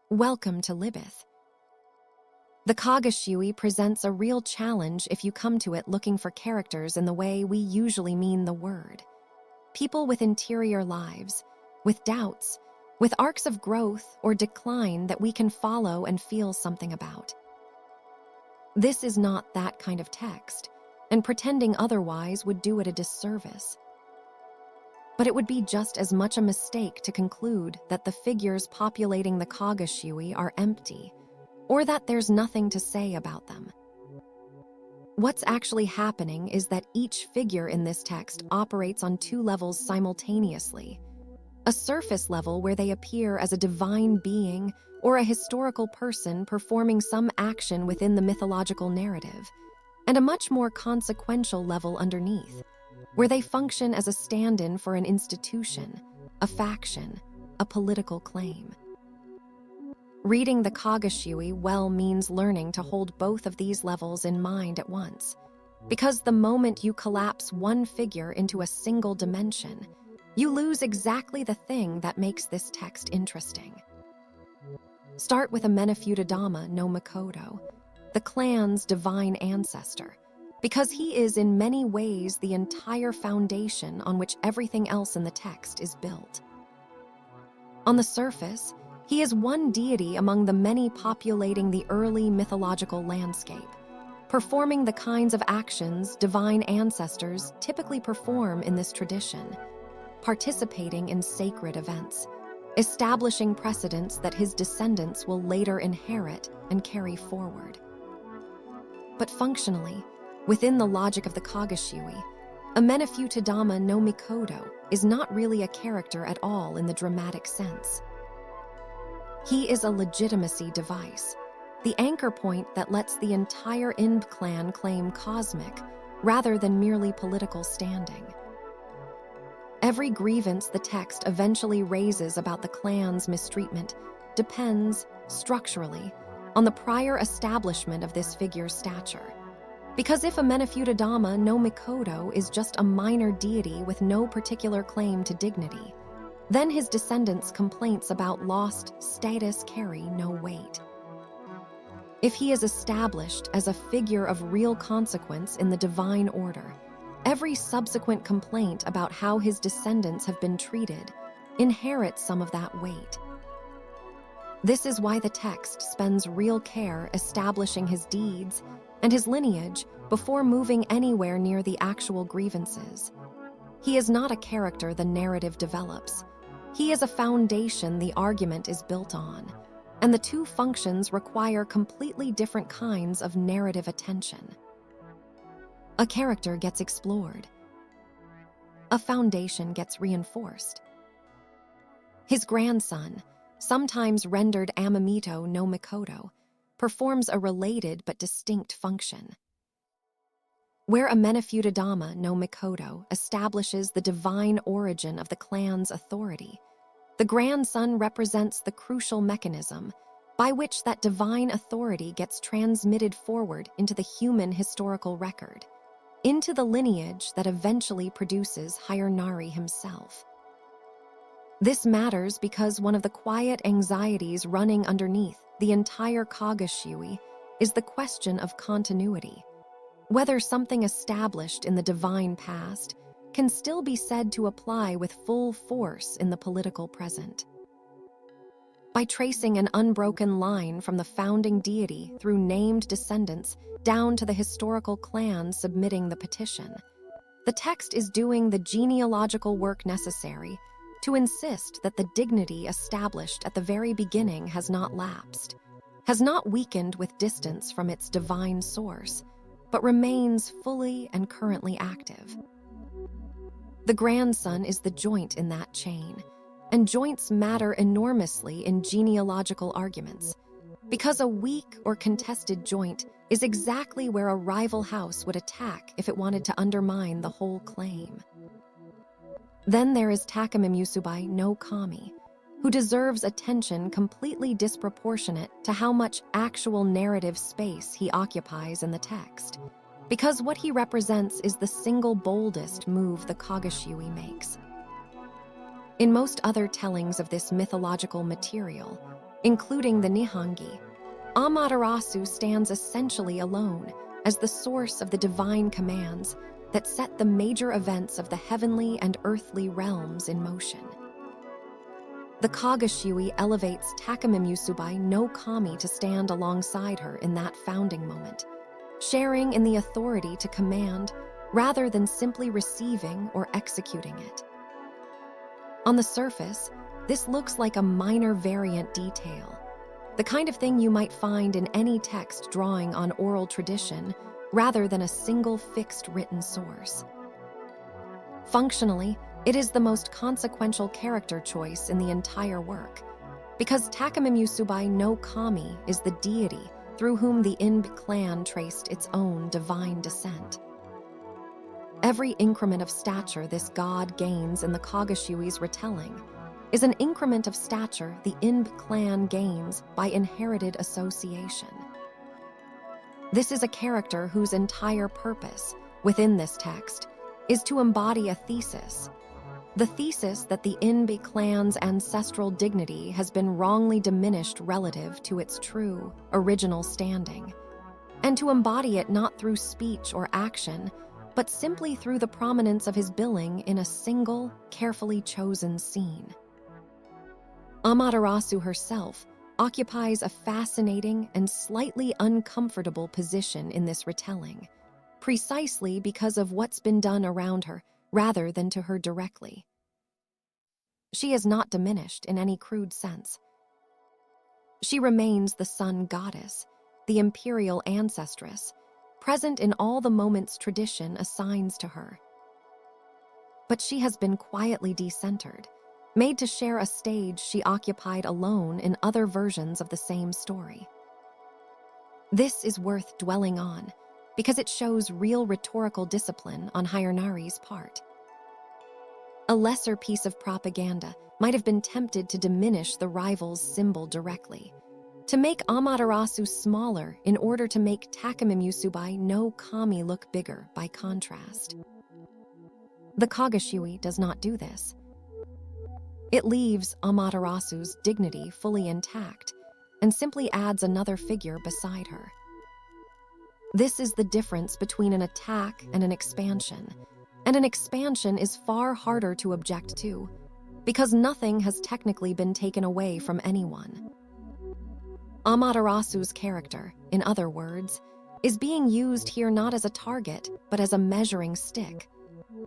Welcome to Libyth. The Kogo Shūi presents a real challenge if you come to it looking for characters in the way we usually mean the word. People with interior lives, with doubts, with arcs of growth or decline that we can follow and feel something about. This is not that kind of text, and pretending otherwise would do it a disservice. But it would be just as much a mistake to conclude that the figures populating the Kogo Shūi are empty, or that there's nothing to say about them. What's actually happening is that each figure in this text operates on two levels simultaneously. A surface level where they appear as a divine being or a historical person performing some action within the mythological narrative, and a much more consequential level underneath, where they function as a stand-in for an institution, a faction, a political claim. Reading the Kogo Shūi well means learning to hold both of these levels in mind at once, because the moment you collapse one figure into a single dimension, you lose exactly the thing that makes this text interesting. Start with Amenofutodama no Mikoto, the clan's divine ancestor, because he is in many ways the entire foundation on which everything else in the text is built. On the surface, he is one deity among the many populating the early mythological landscape, performing the kinds of actions divine ancestors typically perform in this tradition, participating in sacred events, establishing precedents that his descendants will later inherit and carry forward. But functionally, within the logic of the Kogo Shūi, Amenofutodama no Mikoto is not really a character at all in the dramatic sense. He is a legitimacy device, the anchor point that lets the entire Imb clan claim cosmic rather than merely political standing. Every grievance the text eventually raises about the clan's mistreatment depends, structurally, on the prior establishment of this figure's stature. Because if Amenofutodama no Mikoto is just a minor deity with no particular claim to dignity, then his descendants' complaints about lost status carry no weight. If he is established as a figure of real consequence in the divine order, every subsequent complaint about how his descendants have been treated inherits some of that weight. This is why the text spends real care establishing his deeds and his lineage before moving anywhere near the actual grievances. He is not a character the narrative develops. He is a foundation the argument is built on, and the two functions require completely different kinds of narrative attention. A character gets explored. A foundation gets reinforced. His grandson, sometimes rendered Amamito no Mikoto, performs a related but distinct function. Where Amenofutodama no Mikoto establishes the divine origin of the clan's authority, the grandson represents the crucial mechanism by which that divine authority gets transmitted forward into the human historical record, into the lineage that eventually produces Hironari himself. This matters because one of the quiet anxieties running underneath the entire Kogo Shūi is the question of continuity, whether something established in the divine past can still be said to apply with full force in the political present. By tracing an unbroken line from the founding deity through named descendants down to the historical clan submitting the petition, the text is doing the genealogical work necessary to insist that the dignity established at the very beginning has not lapsed, has not weakened with distance from its divine source, but remains fully and currently active. The grandson is the joint in that chain, and joints matter enormously in genealogical arguments, because a weak or contested joint is exactly where a rival house would attack if it wanted to undermine the whole claim. Then there is Takamimusubi no Kami, who deserves attention completely disproportionate to how much actual narrative space he occupies in the text, because what he represents is the single boldest move the Kogo Shūi makes. In most other tellings of this mythological material, Including the Nihongi, Amaterasu stands essentially alone as the source of the divine commands that set the major events of the heavenly and earthly realms in motion. The Kogo Shūi elevates Takamimusubi no Kami to stand alongside her in that founding moment, sharing in the authority to command rather than simply receiving or executing it. On the surface, this looks like a minor variant detail, the kind of thing you might find in any text drawing on oral tradition rather than a single fixed written source. Functionally, it is the most consequential character choice in the entire work, because Takamimusubi no Kami is the deity through whom the Inb clan traced its own divine descent. Every increment of stature this god gains in the Kogo Shūi's retelling is an increment of stature the Inb clan gains by inherited association. This is a character whose entire purpose, within this text, is to embody a thesis. The thesis that the Inb clan's ancestral dignity has been wrongly diminished relative to its true, original standing, and to embody it not through speech or action, but simply through the prominence of his billing in a single, carefully chosen scene. Amaterasu herself occupies a fascinating and slightly uncomfortable position in this retelling, precisely because of what's been done around her rather than to her directly. She is not diminished in any crude sense. She remains the sun goddess, the imperial ancestress, present in all the moments tradition assigns to her. But she has been quietly decentered, made to share a stage she occupied alone in other versions of the same story. This is worth dwelling on, because it shows real rhetorical discipline on Hironari's part. A lesser piece of propaganda might have been tempted to diminish the rival's symbol directly, to make Amaterasu smaller in order to make Takamimusubi no Kami look bigger by contrast. The Kogo Shūi does not do this. It leaves Amaterasu's dignity fully intact and simply adds another figure beside her. This is the difference between an attack and an expansion is far harder to object to, because nothing has technically been taken away from anyone. Amaterasu's character, in other words, is being used here not as a target, but as a measuring stick.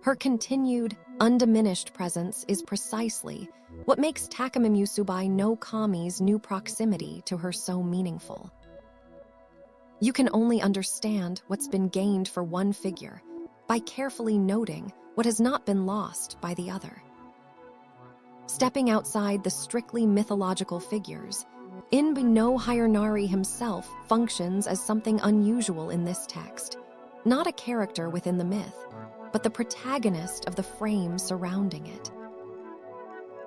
Her continued, undiminished presence is precisely what makes Takamimusubi no Kami's new proximity to her so meaningful. You can only understand what's been gained for one figure by carefully noting what has not been lost by the other. Stepping outside the strictly mythological figures, Inb no Hironari himself functions as something unusual in this text, not a character within the myth, but the protagonist of the frame surrounding it.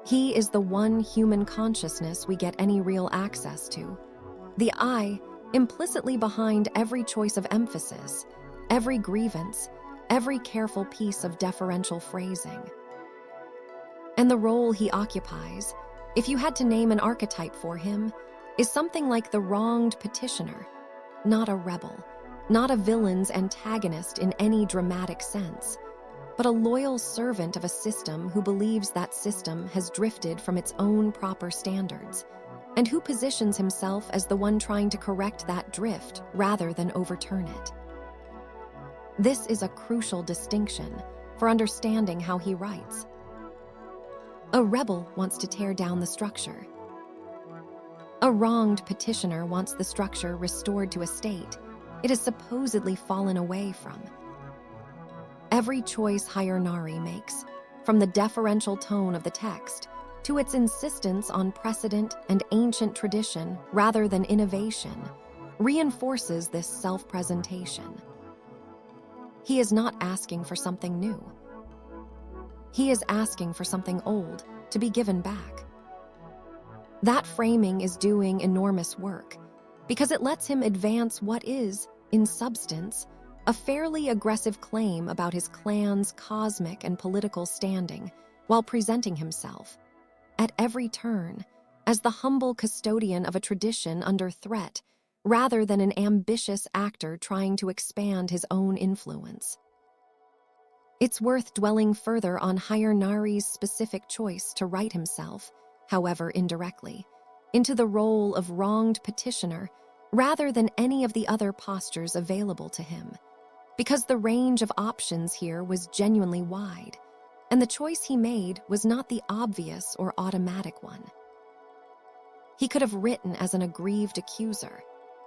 He is the one human consciousness we get any real access to, the I implicitly behind every choice of emphasis, every grievance, every careful piece of deferential phrasing. And the role he occupies, if you had to name an archetype for him, is something like the wronged petitioner, not a rebel, not a villain's antagonist in any dramatic sense, but a loyal servant of a system who believes that system has drifted from its own proper standards, and who positions himself as the one trying to correct that drift rather than overturn it. This is a crucial distinction for understanding how he writes. A rebel wants to tear down the structure. A wronged petitioner wants the structure restored to a state it has supposedly fallen away from. Every choice Hironari makes, from the deferential tone of the text to its insistence on precedent and ancient tradition rather than innovation, reinforces this self-presentation. He is not asking for something new. He is asking for something old to be given back. That framing is doing enormous work because it lets him advance what is, in substance, a fairly aggressive claim about his clan's cosmic and political standing while presenting himself, at every turn, as the humble custodian of a tradition under threat, rather than an ambitious actor trying to expand his own influence. It's worth dwelling further on Hironari's specific choice to write himself, however indirectly, into the role of wronged petitioner rather than any of the other postures available to him, because the range of options here was genuinely wide, and the choice he made was not the obvious or automatic one. He could have written as an aggrieved accuser,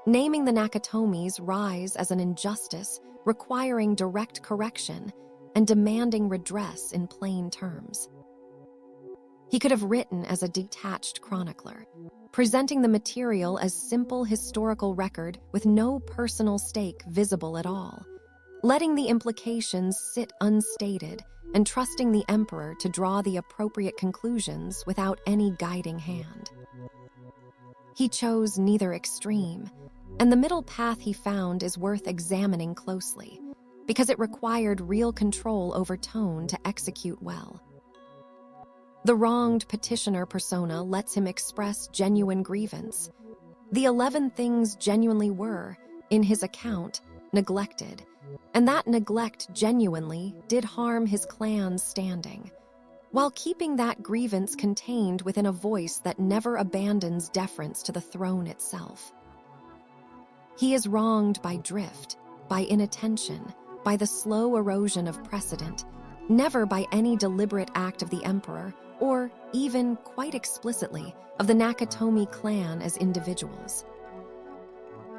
naming the Nakatomi's rise as an injustice requiring direct correction and demanding redress in plain terms. He could have written as a detached chronicler, presenting the material as simple historical record with no personal stake visible at all, letting the implications sit unstated and trusting the emperor to draw the appropriate conclusions without any guiding hand. He chose neither extreme, and the middle path he found is worth examining closely, because it required real control over tone to execute well. The wronged petitioner persona lets him express genuine grievance. The 11 things genuinely were, in his account, neglected, and that neglect genuinely did harm his clan's standing, while keeping that grievance contained within a voice that never abandons deference to the throne itself. He is wronged by drift, by inattention, by the slow erosion of precedent, never by any deliberate act of the emperor, or even, quite explicitly, of the Nakatomi clan as individuals.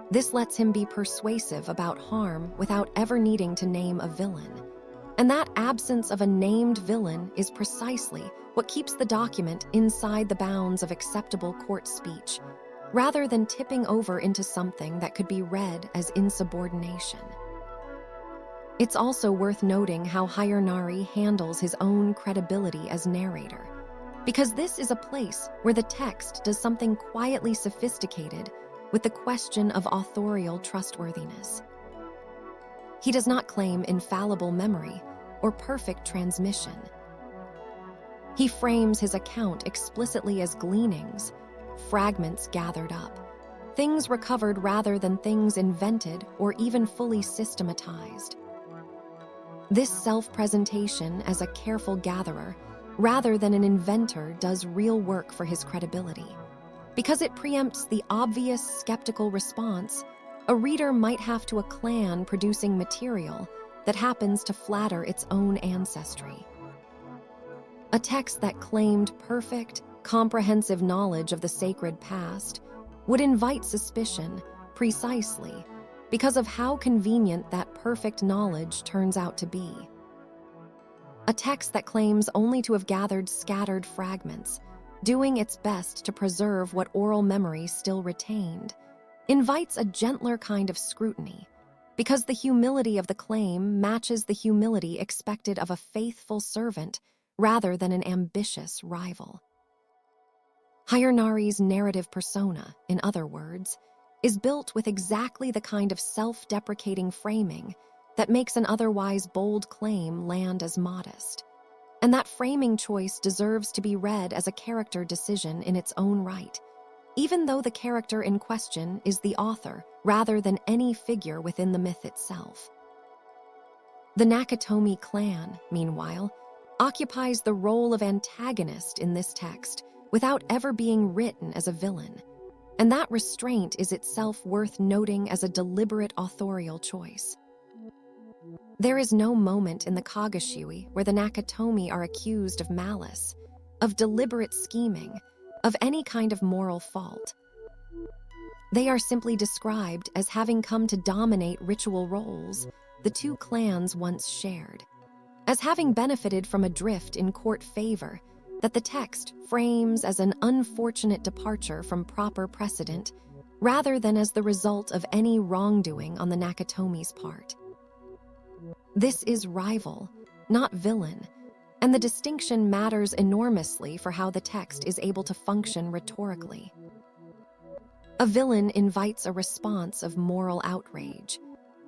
This lets him be persuasive about harm without ever needing to name a villain. And that absence of a named villain is precisely what keeps the document inside the bounds of acceptable court speech, rather than tipping over into something that could be read as insubordination. It's also worth noting how Hironari handles his own credibility as narrator, because this is a place where the text does something quietly sophisticated with the question of authorial trustworthiness. He does not claim infallible memory or perfect transmission. He frames his account explicitly as gleanings, fragments gathered up, things recovered rather than things invented or even fully systematized. This self-presentation as a careful gatherer, rather than an inventor, does real work for his credibility, because it preempts the obvious skeptical response a reader might have to a clan producing material that happens to flatter its own ancestry. A text that claimed perfect, comprehensive knowledge of the sacred past would invite suspicion precisely because of how convenient that perfect knowledge turns out to be. A text that claims only to have gathered scattered fragments, doing its best to preserve what oral memory still retained, invites a gentler kind of scrutiny, because the humility of the claim matches the humility expected of a faithful servant rather than an ambitious rival. Hironari's narrative persona, in other words, is built with exactly the kind of self-deprecating framing that makes an otherwise bold claim land as modest. And that framing choice deserves to be read as a character decision in its own right, even though the character in question is the author rather than any figure within the myth itself. The Nakatomi clan, meanwhile, occupies the role of antagonist in this text without ever being written as a villain, and that restraint is itself worth noting as a deliberate authorial choice. There is no moment in the Kogo Shūi where the Nakatomi are accused of malice, of deliberate scheming, of any kind of moral fault. They are simply described as having come to dominate ritual roles the two clans once shared, as having benefited from a drift in court favor that the text frames as an unfortunate departure from proper precedent rather than as the result of any wrongdoing on the Nakatomi's part. This is rival, not villain, and the distinction matters enormously for how the text is able to function rhetorically. A villain invites a response of moral outrage,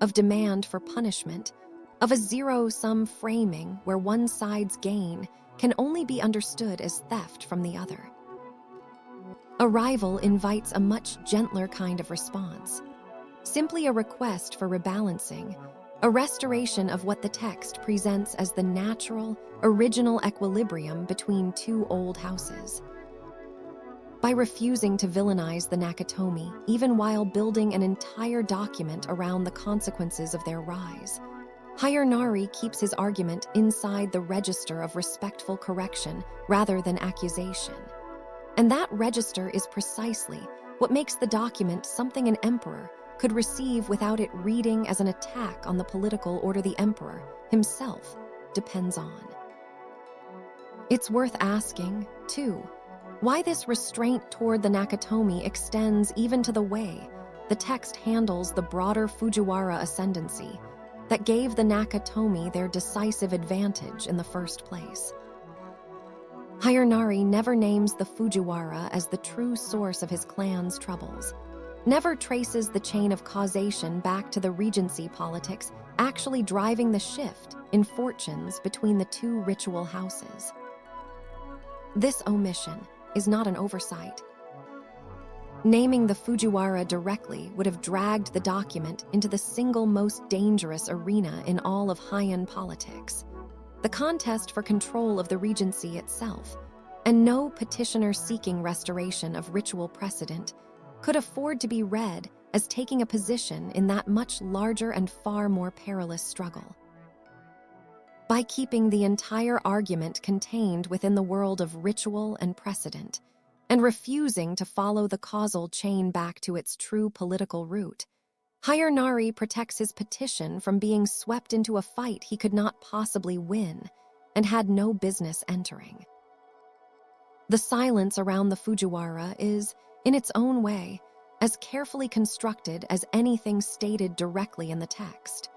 of demand for punishment, of a zero-sum framing where one side's gain can only be understood as theft from the other. Arrival invites a much gentler kind of response. Simply a request for rebalancing, a restoration of what the text presents as the natural, original equilibrium between two old houses. By refusing to villainize the Nakatomi, even while building an entire document around the consequences of their rise, Hironari keeps his argument inside the register of respectful correction rather than accusation. And that register is precisely what makes the document something an emperor could receive without it reading as an attack on the political order the emperor himself depends on. It's worth asking, too, why this restraint toward the Nakatomi extends even to the way the text handles the broader Fujiwara ascendancy that gave the Nakatomi their decisive advantage in the first place. Hironari never names the Fujiwara as the true source of his clan's troubles, never traces the chain of causation back to the regency politics actually driving the shift in fortunes between the two ritual houses. This omission is not an oversight. Naming the Fujiwara directly would have dragged the document into the single most dangerous arena in all of Heian politics, the contest for control of the regency itself, and no petitioner seeking restoration of ritual precedent could afford to be read as taking a position in that much larger and far more perilous struggle. By keeping the entire argument contained within the world of ritual and precedent, and refusing to follow the causal chain back to its true political root, Hironari protects his petition from being swept into a fight he could not possibly win and had no business entering. The silence around the Fujiwara is, in its own way, as carefully constructed as anything stated directly in the text.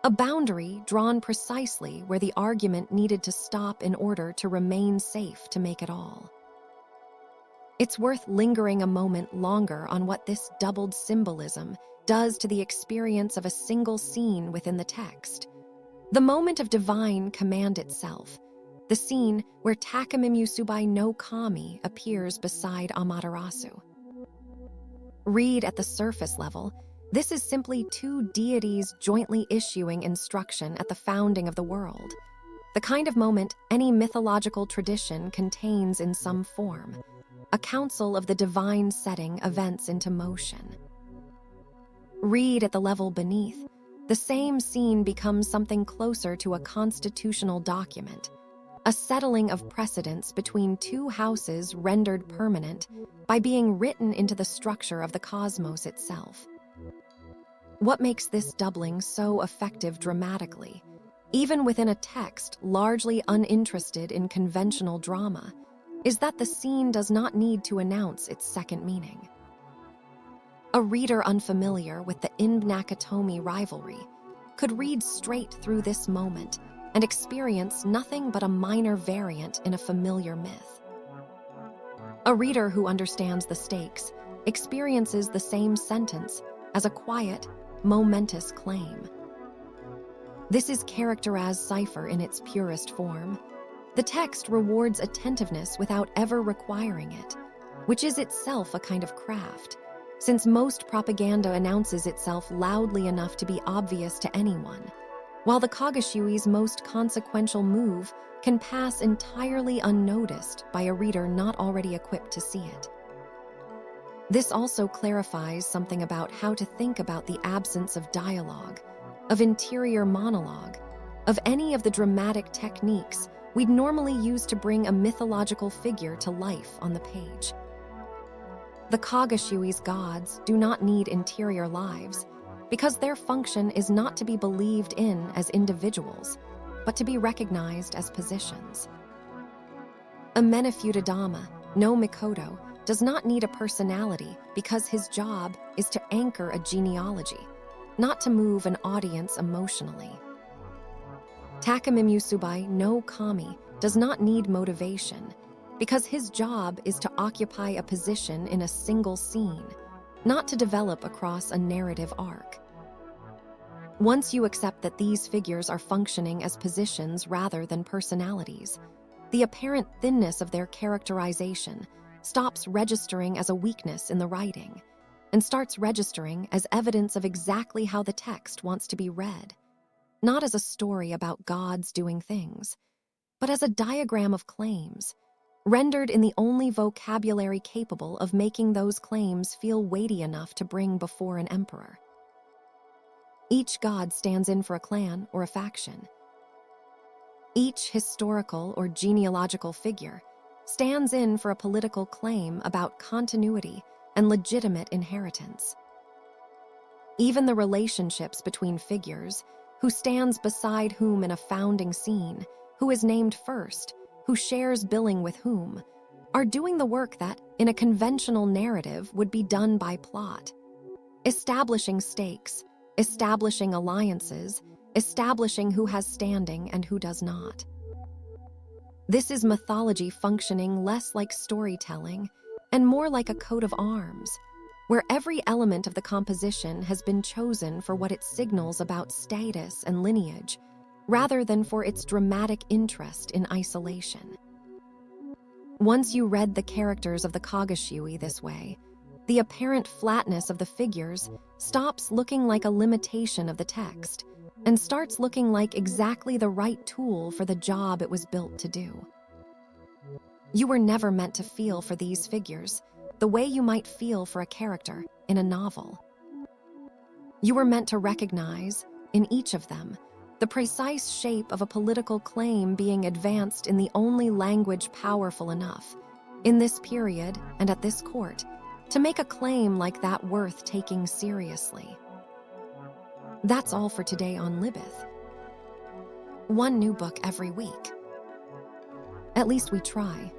A boundary drawn precisely where the argument needed to stop in order to remain safe to make it all. It's worth lingering a moment longer on what this doubled symbolism does to the experience of a single scene within the text. The moment of divine command itself, the scene where Takamimusubi no Kami appears beside Amaterasu. Read at the surface level, this is simply two deities jointly issuing instruction at the founding of the world, the kind of moment any mythological tradition contains in some form, a council of the divine setting events into motion. Read at the level beneath, the same scene becomes something closer to a constitutional document, a settling of precedents between two houses rendered permanent by being written into the structure of the cosmos itself. What makes this doubling so effective dramatically, even within a text largely uninterested in conventional drama, is that the scene does not need to announce its second meaning. A reader unfamiliar with the Nakatomi rivalry could read straight through this moment and experience nothing but a minor variant in a familiar myth. A reader who understands the stakes experiences the same sentence as a quiet, momentous claim. This is characterized cipher in its purest form. The text rewards attentiveness without ever requiring it, which is itself a kind of craft, since most propaganda announces itself loudly enough to be obvious to anyone, while the Kogo Shūi's most consequential move can pass entirely unnoticed by a reader not already equipped to see it. This also clarifies something about how to think about the absence of dialogue, of interior monologue, of any of the dramatic techniques we'd normally use to bring a mythological figure to life on the page. The Kogo Shūi's gods do not need interior lives, because their function is not to be believed in as individuals, but to be recognized as positions. Amenofutodama, no Mikoto, does not need a personality because his job is to anchor a genealogy, not to move an audience emotionally. Takamimusubi no Kami does not need motivation because his job is to occupy a position in a single scene, not to develop across a narrative arc. Once you accept that these figures are functioning as positions rather than personalities, the apparent thinness of their characterization stops registering as a weakness in the writing and starts registering as evidence of exactly how the text wants to be read, not as a story about gods doing things, but as a diagram of claims, rendered in the only vocabulary capable of making those claims feel weighty enough to bring before an emperor. Each god stands in for a clan or a faction. Each historical or genealogical figure stands in for a political claim about continuity and legitimate inheritance. Even the relationships between figures, who stands beside whom in a founding scene, who is named first, who shares billing with whom, are doing the work that, in a conventional narrative, would be done by plot. Establishing stakes, establishing alliances, establishing who has standing and who does not. This is mythology functioning less like storytelling and more like a coat of arms, where every element of the composition has been chosen for what it signals about status and lineage, rather than for its dramatic interest in isolation. Once you read the characters of the Kogo Shūi this way, the apparent flatness of the figures stops looking like a limitation of the text and starts looking like exactly the right tool for the job it was built to do. You were never meant to feel for these figures the way you might feel for a character in a novel. You were meant to recognize, in each of them, the precise shape of a political claim being advanced in the only language powerful enough, in this period and at this court, to make a claim like that worth taking seriously. That's all for today on Libyth. One new book every week. At least we try.